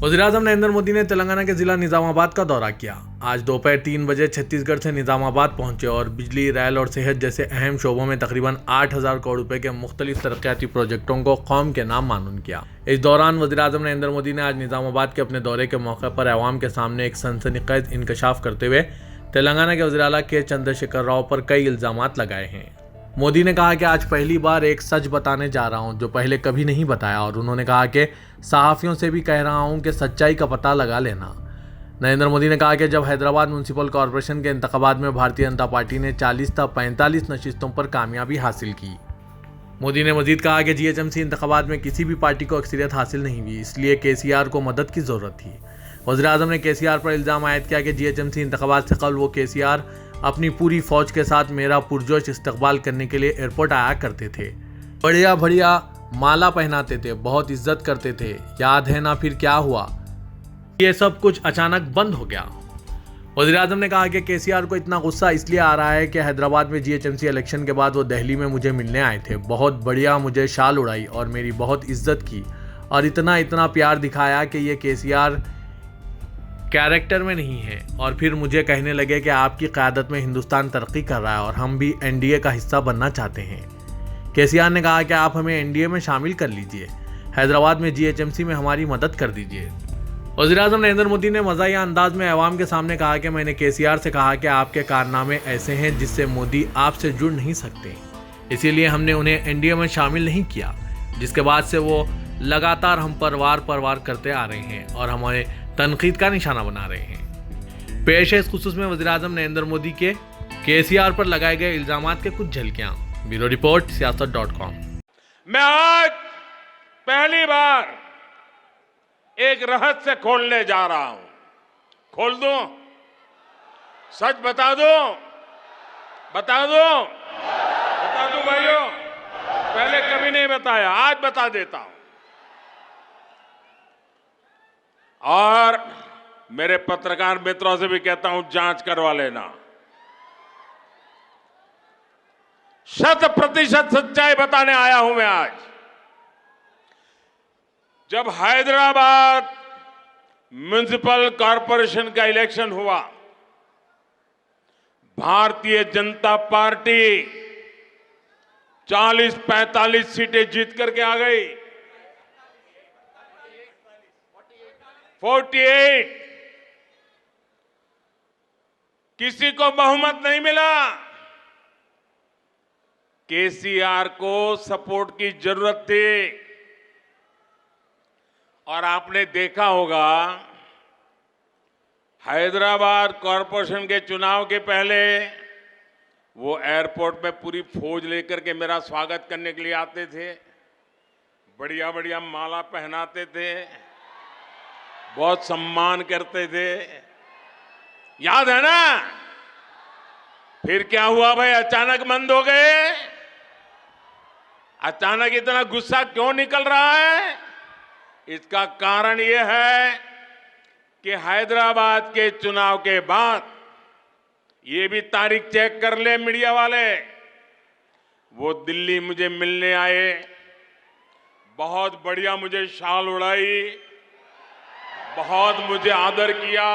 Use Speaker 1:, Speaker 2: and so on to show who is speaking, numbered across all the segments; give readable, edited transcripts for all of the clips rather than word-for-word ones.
Speaker 1: वज़ीर-ए-आज़म नरेंद्र मोदी ने तेलंगाना के जिला निजामाबाद का दौरा किया। आज दोपहर 3 बजे छत्तीसगढ़ से निजामाबाद पहुंचे और बिजली, रेल और सेहत जैसे अहम शोबों में तकरीबन 8,000 करोड़ रुपए के मुख्तलिफ तरक्याती प्रोजेक्टों को कौम के नाम मानून किया। इस दौरान वज़ीर-ए-आज़म नरेंद्र मोदी ने आज निजामाबाद के अपने दौरे के मौके पर अवाम के सामने एक सनसनीखेज इंकशाफ करते हुए तेलंगाना के वज़ीर आला के चंद्रशेखर राव पर कई इल्जामात लगाए हैं। मोदी ने कहा कि आज पहली बार एक सच बताने जा रहा हूं जो पहले कभी नहीं बताया, और उन्होंने कहा कि सहाफ़ियों से भी कह रहा हूं कि सच्चाई का पता लगा लेना। नरेंद्र मोदी ने कहा कि जब हैदराबाद म्यूनसिपल कॉरपोरेशन के इंतखाबात में भारतीय जनता पार्टी ने 40 था 45 नशिस्तों पर कामयाबी हासिल की। मोदी ने मजीद कहा कि जीएचएमसी इंतखाबात में किसी भी पार्टी को अक्सरियत हासिल नहीं हुई, इसलिए केसीआर को मदद की ज़रूरत थी। वज़ीर-ए-आज़म ने केसीआर पर इल्ज़ाम आयद किया कि जीएचएमसी इंतखाबात से कबल वो केसीआर अपनी पूरी फौज के साथ मेरा पुरजोश इस्तकबाल करने के लिए एयरपोर्ट आया करते थे। बढ़िया बढ़िया माला पहनाते थे, बहुत इज्जत करते थे। याद है ना फिर क्या हुआ? ये सब कुछ अचानक बंद हो गया। वज़ीर-ए-आज़म ने कहा कि केसीआर को इतना गुस्सा इसलिए आ रहा है कि हैदराबाद में जीएचएमसी इलेक्शन के बाद वो दिल्ली में मुझे मिलने आए थे। बहुत बढ़िया मुझे शाल उड़ाई और मेरी बहुत इज्जत की और इतना इतना प्यार दिखाया कि ये केसीआर कैरेक्टर में नहीं है, और फिर मुझे कहने लगे कि आपकी क़यादत में हिंदुस्तान तरक्की कर रहा है और हम भी एनडीए का हिस्सा बनना चाहते हैं। केसीआर ने कहा कि आप हमें एनडीए में शामिल कर लीजिए, हैदराबाद में जीएचएमसी में हमारी मदद कर दीजिए। वज़ीर-ए-आज़म नरेंद्र मोदी ने मज़ाहिया अंदाज में अवाम के सामने कहा कि मैंने केसीआर से कहा कि आपके कारनामे ऐसे हैं जिससे मोदी आपसे जुड़ नहीं सकते, इसीलिए हमने उन्हें एनडीए में शामिल नहीं किया, जिसके बाद से वो लगातार हम पर वार करते आ रहे हैं और हमारे तनकीद का निशाना बना रहे हैं। पेश है इस खुसूस में वज़ीर-ए-आज़म नरेंद्र मोदी के केसीआर पर लगाए गए इल्जामात के कुछ झलकियां। Bureau report सियासत.com।
Speaker 2: मैं आज पहली बार एक रहस्य खोलने जा रहा हूं। खोल दूं? सच बता दूं? बता दूं? बता दूं भाइयों? पहले कभी नहीं बताया, आज बता देता हूं। और मेरे पत्रकार मित्रों से भी कहता हूं, जांच करवा लेना। 100% सच्चाई बताने आया हूं मैं आज। जब हैदराबाद म्युनिसिपल कॉरपोरेशन का इलेक्शन हुआ, भारतीय जनता पार्टी 40-45 सीटें जीत करके आ गई। 48। किसी को बहुमत नहीं मिला। केसीआर को सपोर्ट की जरूरत थी। और आपने देखा होगा, हैदराबाद कॉरपोरेशन के चुनाव के पहले वो एयरपोर्ट में पूरी फौज लेकर के मेरा स्वागत करने के लिए आते थे। बढ़िया बढ़िया माला पहनाते थे, बहुत सम्मान करते थे। याद है ना? फिर क्या हुआ भाई? अचानक बंद हो गए। अचानक इतना गुस्सा क्यों निकल रहा है? इसका कारण यह है कि हैदराबाद के चुनाव के बाद, ये भी तारीख चेक कर ले मीडिया वाले, वो दिल्ली मुझे मिलने आए, बहुत बढ़िया मुझे शाल उड़ाई, बहुत मुझे आदर किया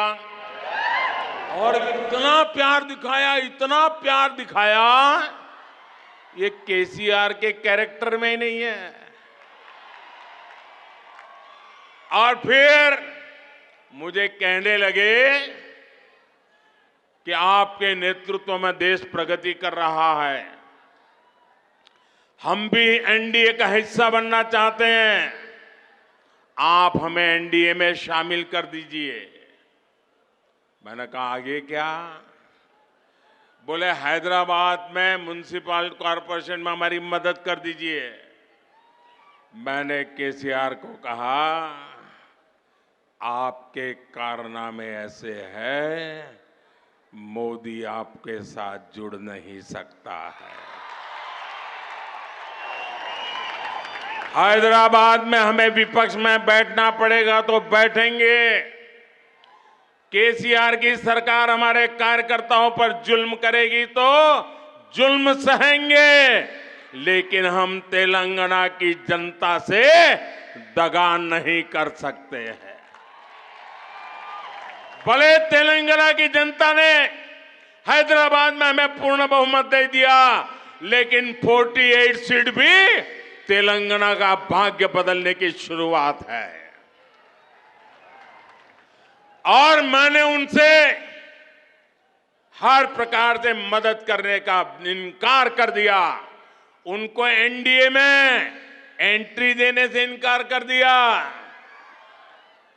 Speaker 2: और इतना प्यार दिखाया, इतना प्यार दिखाया, ये केसीआर के कैरेक्टर में ही नहीं है। और फिर मुझे कहने लगे कि आपके नेतृत्व में देश प्रगति कर रहा है, हम भी एनडीए का हिस्सा बनना चाहते हैं, आप हमें एनडीए में शामिल कर दीजिए। मैंने कहा आगे क्या? बोले हैदराबाद में म्युनिसिपल कॉरपोरेशन में हमारी मदद कर दीजिए। मैंने केसीआर को कहा, आपके कारनामे ऐसे हैं, मोदी आपके साथ जुड़ नहीं सकता है। हैदराबाद में हमें विपक्ष में बैठना पड़ेगा तो बैठेंगे। केसीआर की सरकार हमारे कार्यकर्ताओं पर जुल्म करेगी तो जुल्म सहेंगे, लेकिन हम तेलंगाना की जनता से दगा नहीं कर सकते हैं। भले तेलंगाना की जनता ने हैदराबाद में हमें पूर्ण बहुमत दे दिया, लेकिन 48 सीट भी तेलंगाना का भाग्य बदलने की शुरुआत है। और मैंने उनसे हर प्रकार से मदद करने का इनकार कर दिया। उनको एनडीए में एंट्री देने से इनकार कर दिया।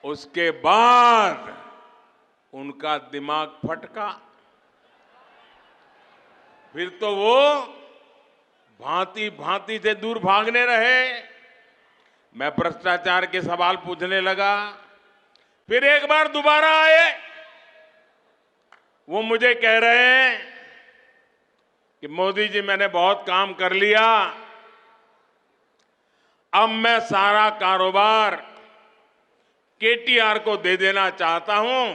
Speaker 2: उसके बाद उनका दिमाग फटका। फिर तो वो भांति भांति से दूर भागने रहे। मैं भ्रष्टाचार के सवाल पूछने लगा, फिर एक बार दोबारा आए। वो मुझे कह रहे हैं कि मोदी जी मैंने बहुत काम कर लिया, अब मैं सारा कारोबार केटीआर को दे देना चाहता हूं।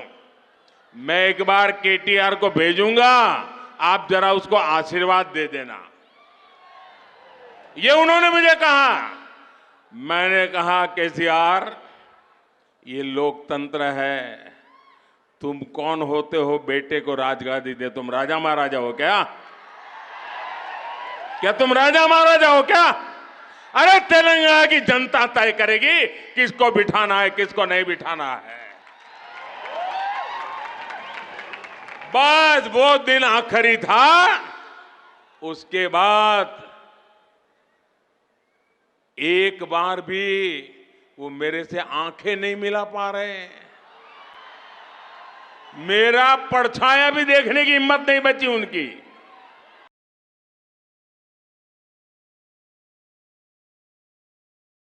Speaker 2: मैं एक बार केटीआर को भेजूंगा, आप जरा उसको आशीर्वाद दे देना। ये उन्होंने मुझे कहा। मैंने कहा केसीआर, ये लोकतंत्र है, तुम कौन होते हो बेटे को राजगादी दे? तुम राजा महाराजा हो क्या? क्या तुम राजा महाराजा हो क्या? अरे तेलंगाना की जनता तय करेगी किसको बिठाना है, किसको नहीं बिठाना है। बस वो दिन आखिरी था। उसके बाद एक बार भी वो मेरे से आंखें नहीं मिला पा रहे। मेरा परछाया भी देखने की हिम्मत नहीं बची उनकी।